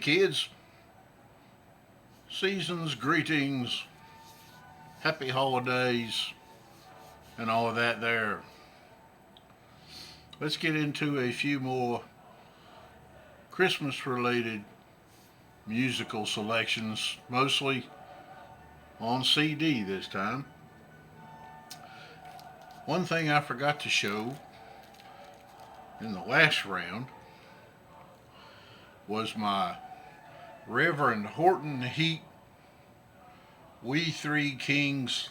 kids, seasons, greetings, happy holidays, and all of that there. Let's get into a few more Christmas related musical selections, mostly on CD this time. One thing I forgot to show in the last round was my Reverend Horton Heat We Three Kings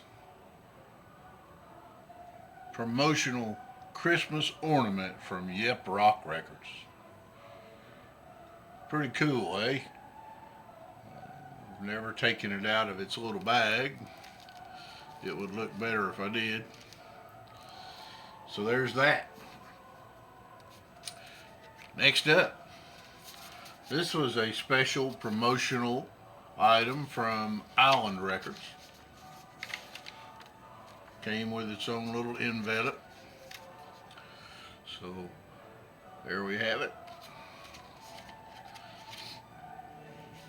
promotional Christmas ornament from Yep Rock Records. Pretty cool, eh? I've never taken it out of its little bag. It would look better if I did. So there's that. Next up, this was a special promotional item from Island Records. Came with its own little envelope. So there we have it.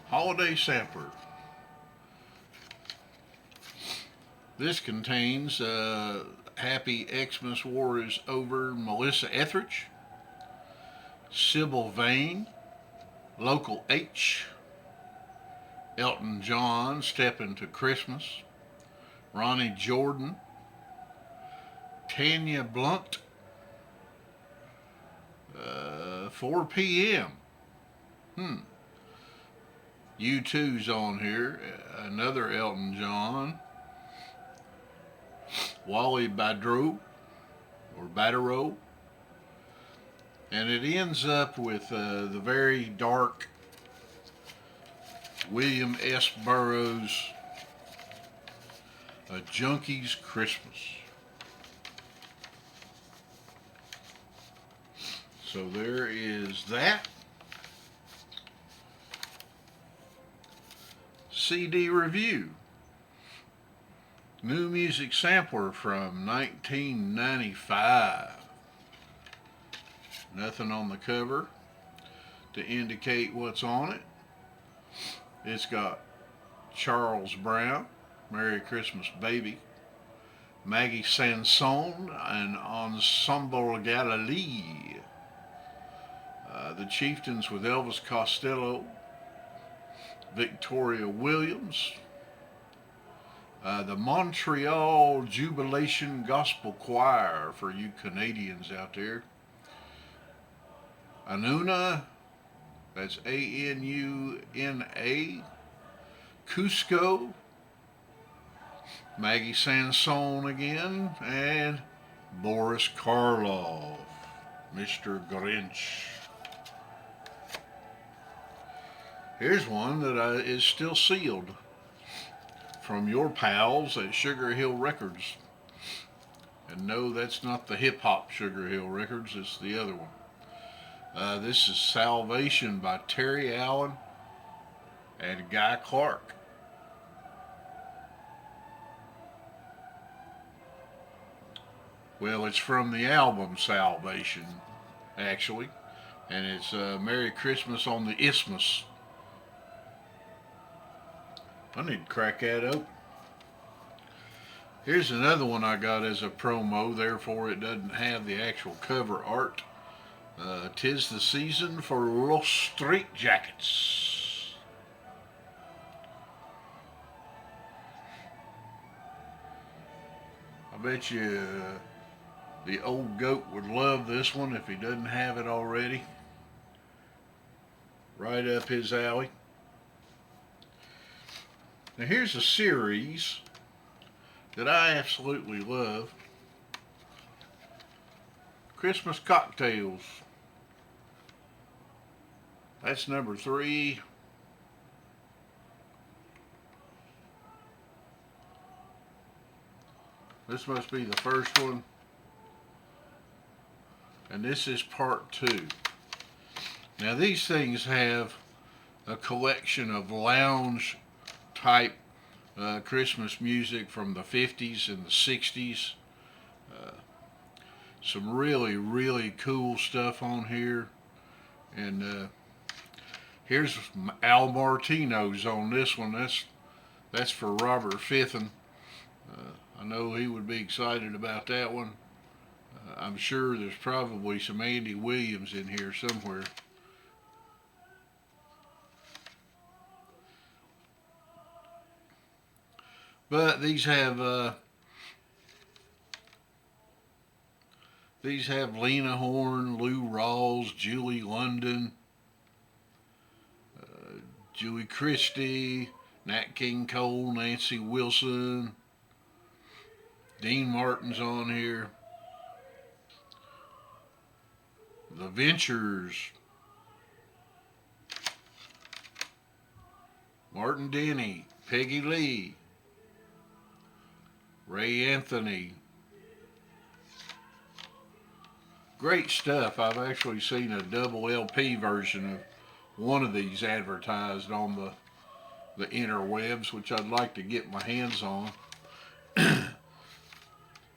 Holiday Sampler. This contains Happy Xmas War is Over, Melissa Etheridge, Sybil Vane, Local H, Elton John, Step Into Christmas, Ronnie Jordan, Tanya Blunt, 4 p.m. U2's on here, another Elton John, Wally Badro, or Badero, and it ends up with the very dark William S. Burroughs, A Junkie's Christmas. So there is that. CD review. New music sampler from 1995. Nothing on the cover to indicate what's on it. It's got Charles Brown, Merry Christmas Baby, Maggie Sanson, and Ensemble Galilee. The Chieftains with Elvis Costello, Victoria Williams, the Montreal Jubilation Gospel Choir for you Canadians out there, Anuna, that's Anuna, Cusco, Maggie Sanson again, and Boris Karloff, Mr. Grinch. Here's one that is still sealed from your pals at Sugar Hill Records. And no, that's not the hip-hop Sugar Hill Records, it's the other one. This is Salvation by Terry Allen and Guy Clark. Well, it's from the album Salvation, actually. And it's Merry Christmas on the Isthmus. I need to crack that open. Here's another one I got as a promo, therefore it doesn't have the actual cover art. 'Tis the Season for Los Street Jackets. I bet you the old goat would love this one if he doesn't have it already. Right up his alley. Now here's a series that I absolutely love. Christmas Cocktails. That's number 3. This must be the first one. And this is part 2. Now these things have a collection of lounge type Christmas music from the 50s and the 60s. Some really, really cool stuff on here. And Here's Al Martino's on this one. That's for Robert Fithen. I know he would be excited about that one. I'm sure there's probably some Andy Williams in here somewhere. But these have Lena Horne, Lou Rawls, Julie London, Julie Christie, Nat King Cole, Nancy Wilson, Dean Martin's on here. The Ventures, Martin Denny, Peggy Lee, Ray Anthony. Great stuff. I've actually seen a double LP version of one of these advertised on the interwebs, which I'd like to get my hands on.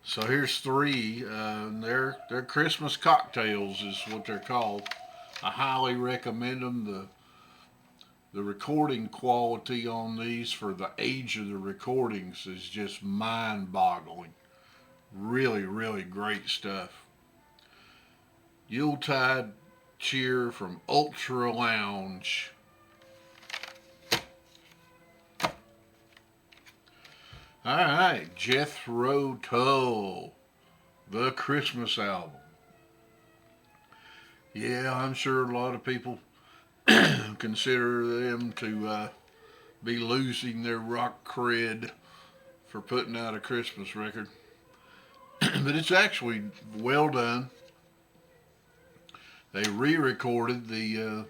So here's three. They're Christmas cocktails is what they're called. I highly recommend them. The recording quality on these for the age of the recordings is just mind-boggling. Really, really great stuff. Yuletide Cheer from Ultra Lounge. All right, Jethro Tull, the Christmas album. Yeah, I'm sure a lot of people consider them to be losing their rock cred for putting out a Christmas record. But it's actually well done. They re-recorded the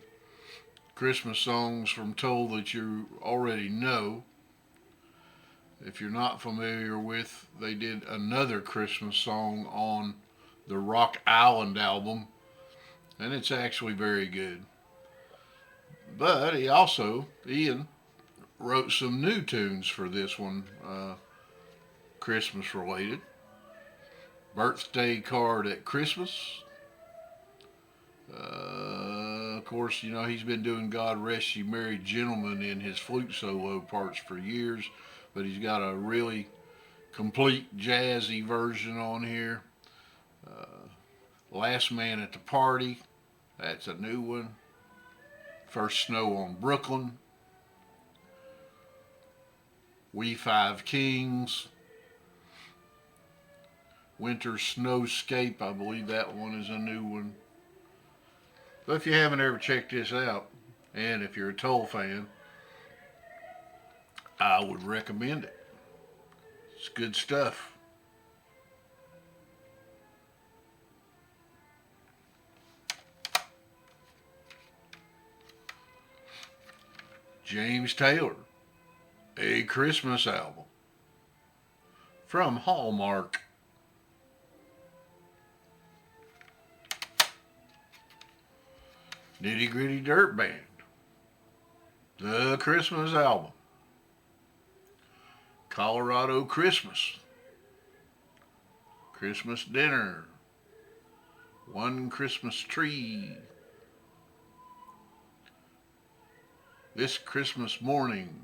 Christmas songs from Tull that you already know. If you're not familiar with, they did another Christmas song on the Rock Island album, and it's actually very good. But Ian wrote some new tunes for this one, Christmas related. Birthday Card at Christmas. Of course, you know, he's been doing God Rest You Merry Gentlemen in his flute solo parts for years, but he's got a really complete jazzy version on here. Last Man at the Party, that's a new one. First Snow on Brooklyn. We Five Kings. Winter Snowscape, I believe that one is a new one. But if you haven't ever checked this out, and if you're a Tull fan, I would recommend it. It's good stuff. James Taylor, A Christmas Album from Hallmark. Nitty Gritty Dirt Band, The Christmas Album. Colorado Christmas, Christmas Dinner, One Christmas Tree, This Christmas Morning.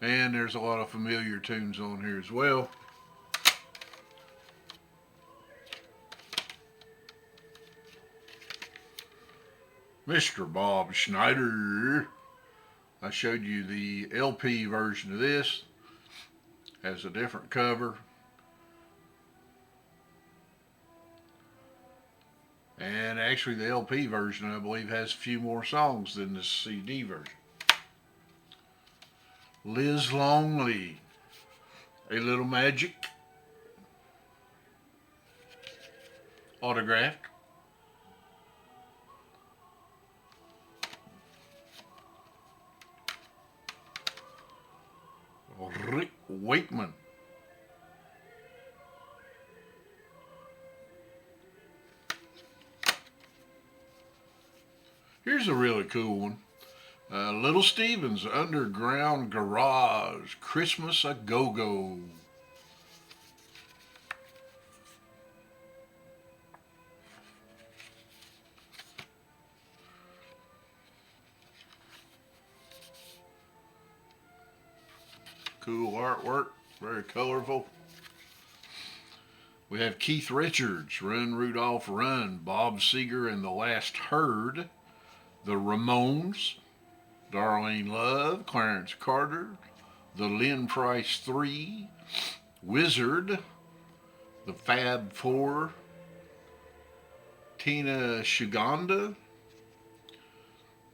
And there's a lot of familiar tunes on here as well. Mr. Bob Schneider. I showed you the LP version of this. Has a different cover. And actually the LP version, I believe, has a few more songs than the CD version. Liz Longley, A Little Magic. Autographed. Rick Wakeman. Here's a really cool one. Little Steven's Underground Garage, Christmas A Go-Go. Cool artwork, very colorful. We have Keith Richards, Run Rudolph Run, Bob Seger and the Last Herd, the Ramones, Darlene Love, Clarence Carter, the Lynn Price Three, Wizard, the Fab Four, Tina Shuganda,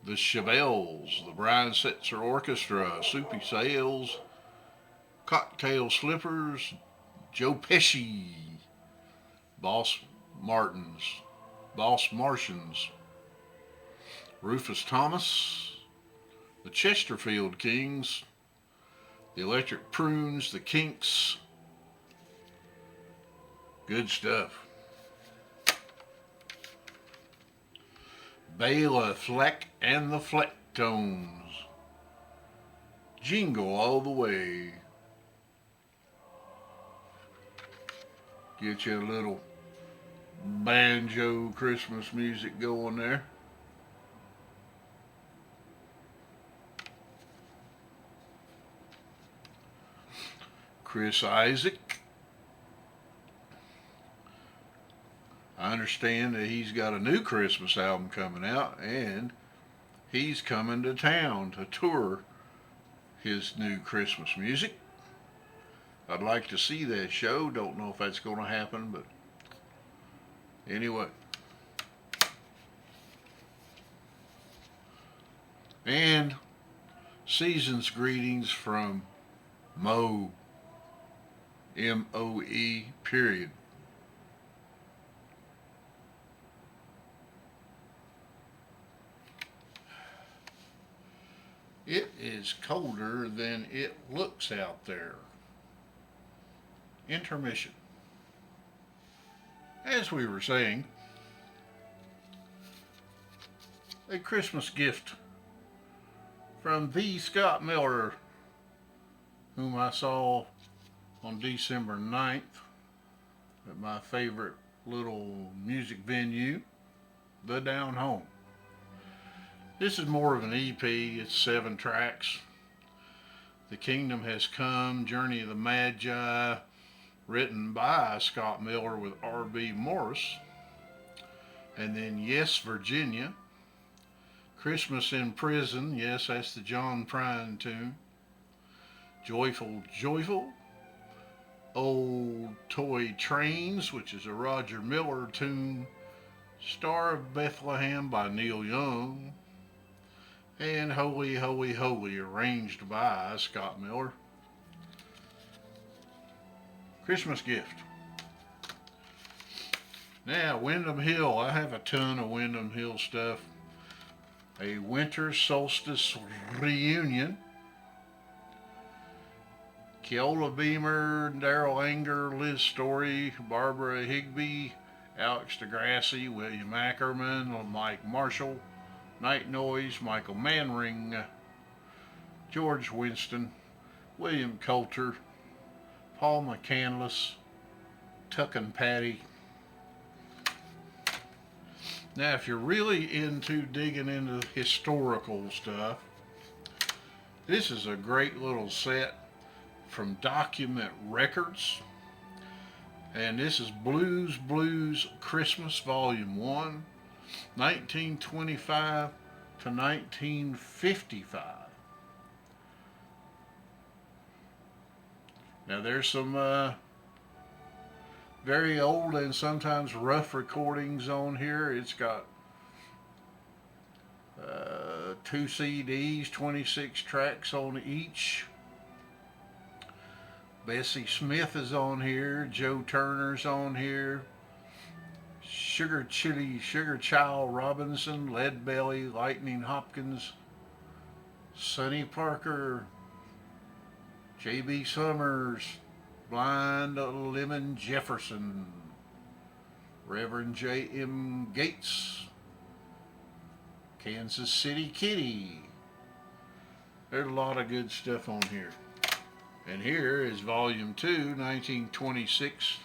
the Chevelles, the Brian Setzer Orchestra, Soupy Sales, Cocktail Slippers, Joe Pesci, Boss Martians, Rufus Thomas, the Chesterfield Kings, the Electric Prunes, the Kinks. Good stuff. Bela Fleck and the Flecktones. Jingle all the way. Get you a little banjo Christmas music going there. Chris Isaak. I understand that he's got a new Christmas album coming out, and he's coming to town to tour his new Christmas music. I'd like to see that show. Don't know if that's going to happen, but anyway. And season's greetings from Moe, M-O-E, period. It is colder than it looks out there. Intermission. As we were saying, a Christmas gift from the Scott Miller, whom I saw on December 9th at my favorite little music venue, The Down Home. This is more of an EP. It's 7 tracks. The Kingdom Has Come, Journey of the Magi, written by Scott Miller with R.B. Morris. And then Yes, Virginia. Christmas in Prison. Yes, that's the John Prine tune. Joyful, Joyful. Old Toy Trains, which is a Roger Miller tune. Star of Bethlehem by Neil Young. And Holy, Holy, Holy, arranged by Scott Miller. Christmas gift. Now, Windham Hill. I have a ton of Windham Hill stuff. A Winter Solstice Reunion. Keola Beamer, Daryl Anger, Liz Story, Barbara Higbee, Alex DeGrassi, William Ackerman, Mike Marshall, Night Noise, Michael Manring, George Winston, William Coulter, Paul McCandless, Tuck and Patty. Now, if you're really into digging into historical stuff, this is a great little set from Document Records. And this is Blues Christmas Volume 1. 1925 to 1955. Now there's some very old and sometimes rough recordings on here. It's got 2 CDs, 26 tracks on each. Bessie Smith is on here. Joe Turner's on here. Sugar Child Robinson, Lead Belly, Lightning Hopkins, Sonny Parker, J.B. Summers, Blind Lemon Jefferson, Reverend J.M. Gates, Kansas City Kitty. There's a lot of good stuff on here. And here is Volume 2, 1926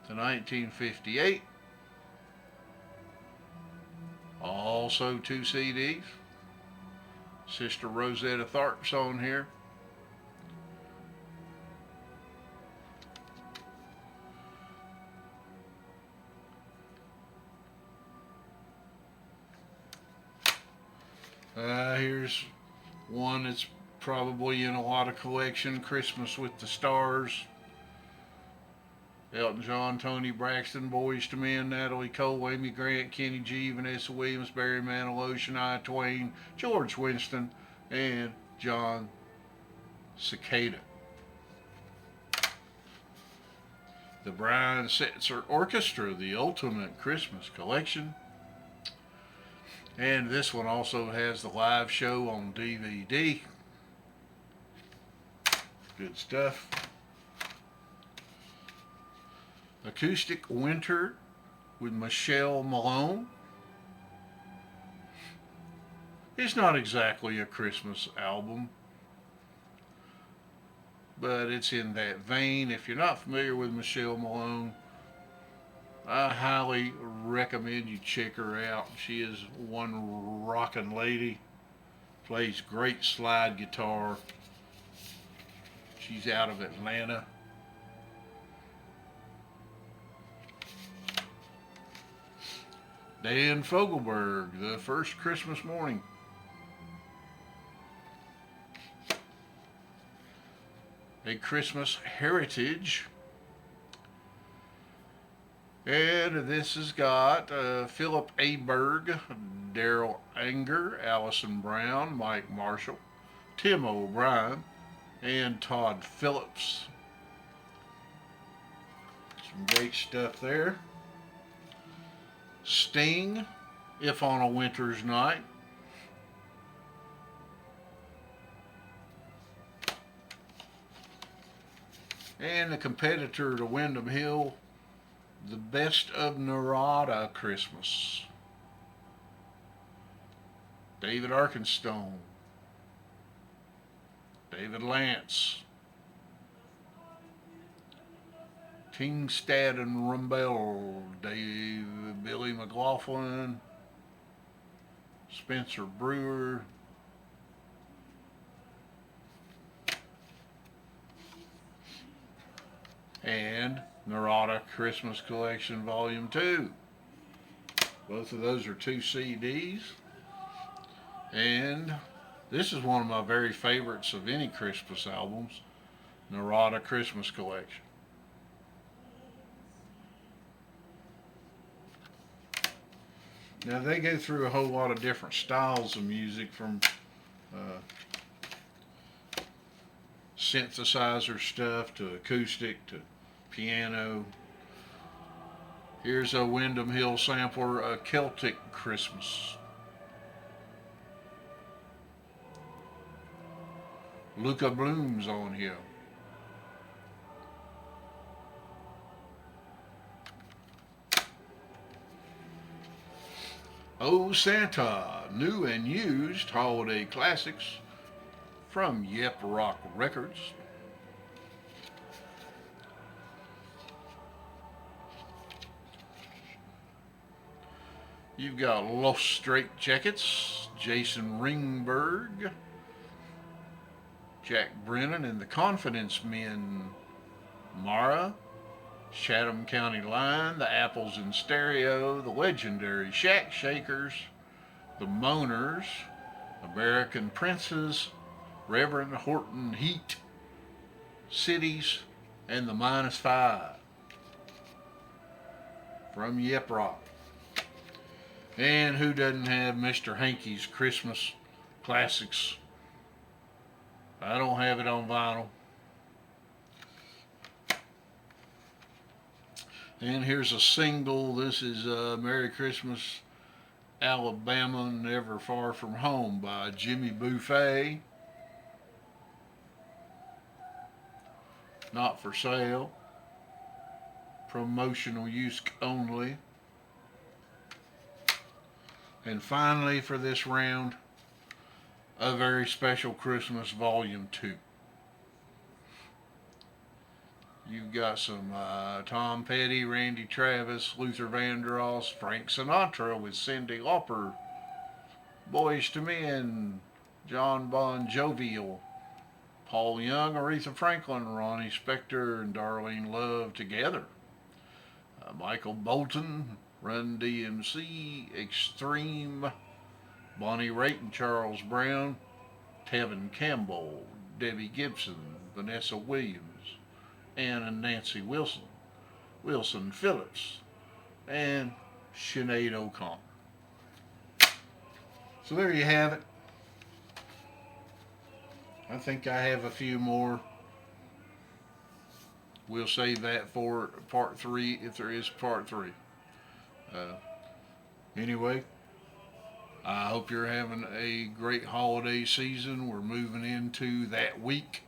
to 1958. Also 2 CDs. Sister Rosetta Tharpe's on here. Here's one that's probably in a lot of collection. Christmas with the Stars. Elton John, Tony Braxton, Boys to Men, Natalie Cole, Amy Grant, Kenny G, Vanessa Williams, Barry Manilow, Shania Twain, George Winston, and John Cicada. The Brian Setzer Orchestra, the Ultimate Christmas Collection. And this one also has the live show on DVD. Good stuff. Acoustic Winter with Michelle Malone. It's not exactly a Christmas album, but it's in that vein. If you're not familiar with Michelle Malone, I highly recommend you check her out. She is one rockin' lady. Plays great slide guitar. She's out of Atlanta. Dan Fogelberg, The First Christmas Morning. A Christmas Heritage. And this has got Philip A. Berg, Daryl Anger, Allison Brown, Mike Marshall, Tim O'Brien, and Todd Phillips. Some great stuff there. Sting, If on a Winter's Night. And the competitor to Windham Hill, The Best of Narada Christmas. David Arkenstone, David Lance, Tingstad and Rumbell, Billy McLaughlin, Spencer Brewer, and Narada Christmas Collection Volume 2. Both of those are 2 CDs. And this is one of my very favorites of any Christmas albums, Narada Christmas Collection. Now they go through a whole lot of different styles of music, from synthesizer stuff to acoustic to piano. Here's a Windham Hill sampler, A Celtic Christmas. Luca Bloom's on here. Oh Santa, new and used holiday classics from Yep Rock Records. You've got Los Straight Jackets, Jason Ringberg, Jack Brennan and the Confidence Men, Mara, Chatham County Line, the Apples in Stereo, the legendary Shack Shakers, the Moaners, American Princes, Reverend Horton Heat, Cities, and the Minus Five from Yep Rock. And who doesn't have Mr. Hankey's Christmas Classics? I don't have it on vinyl. And here's a single. This is Merry Christmas, Alabama, Never Far From Home by Jimmy Buffet. Not for sale. Promotional use only. And finally, for this round, A Very Special Christmas Volume 2. You've got some Tom Petty, Randy Travis, Luther Vandross, Frank Sinatra with Cyndi Lauper, Boys to Men, John Bon Jovial, Paul Young, Aretha Franklin, Ronnie Spector, and Darlene Love together. Michael Bolton, Run DMC, Extreme, Bonnie Raitt and Charles Brown, Tevin Campbell, Debbie Gibson, Vanessa Williams, Ann and Nancy Wilson, Wilson Phillips, and Sinead O'Connor. So there you have it. I think I have a few more. We'll save that for part 3 if there is part 3. Anyway, I hope you're having a great holiday season. We're moving into that week.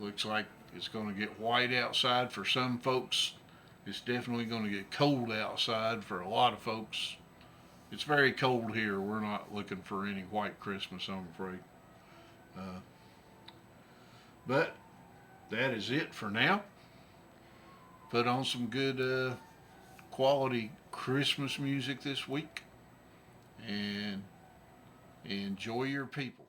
Looks like it's going to get white outside for some folks. It's definitely going to get cold outside for a lot of folks. It's very cold here. We're not looking for any white Christmas, I'm afraid. But that is it for now. Put on some good quality Christmas music this week and enjoy your people.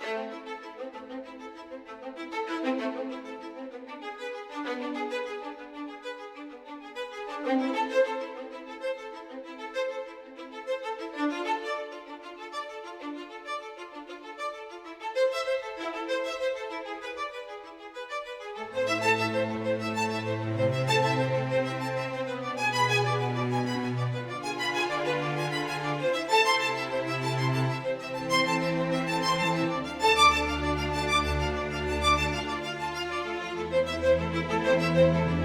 Thank you.